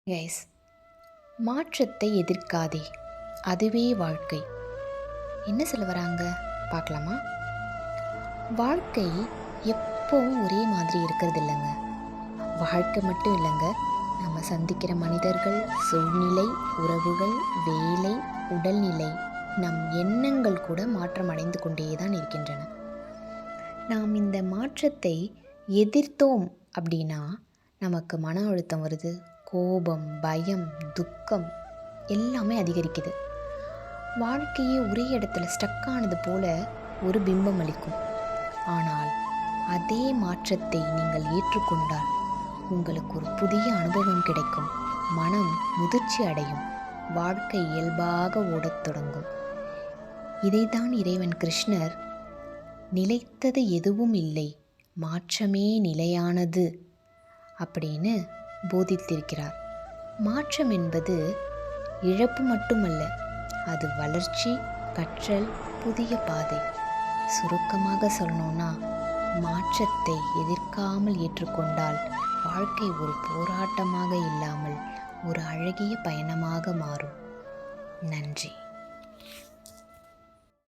Guys, மாற்றத்தை எதிர்க்காதே, அதுவே வாழ்க்கை. என்ன சொல்ல வராங்க பார்க்கலாமா? வாழ்க்கை எப்போவும் ஒரே மாதிரி இருக்கிறது இல்லைங்க. வாழ்க்கை மட்டும் இல்லைங்க, நம்ம சந்திக்கிற மனிதர்கள், சூழ்நிலை, உறவுகள், வேலை, உடல்நிலை, நம் எண்ணங்கள் கூட மாற்றம் அடைந்து கொண்டே தான் இருக்கின்றன. நாம் இந்த மாற்றத்தை எதிர்த்தோம் அப்படின்னா நமக்கு மன அழுத்தம் வருது, கோபம், பயம், துக்கம் எல்லாமே அதிகரிக்குது. வாழ்க்கையே ஒரே இடத்துல ஸ்டக்கானது போல ஒரு பிம்பம் அளிக்கும். ஆனால் அதே மாற்றத்தை நீங்கள் ஏற்றுக்கொண்டால் உங்களுக்கு ஒரு புதிய அனுபவம் கிடைக்கும். மனம் முதிர்ச்சி அடையும். வாழ்க்கை இயல்பாக ஓடத் தொடங்கும். இதைத்தான் இறைவன் கிருஷ்ணர் நிலைத்தது எதுவும் இல்லை, மாற்றமே நிலையானது அப்படின்னு போதித்திருக்கிறார். மாற்றம் என்பது இழப்பு மட்டுமல்ல, அது வளர்ச்சி, கற்றல், புதிய பாதை. சுருக்கமாக சொல்லணும்னா, மாற்றத்தை எதிர்க்காமல் ஏற்றுக்கொண்டால் வாழ்க்கை ஒரு போராட்டமாக இல்லாமல் ஒரு அழகிய பயணமாக மாறும். நன்றி.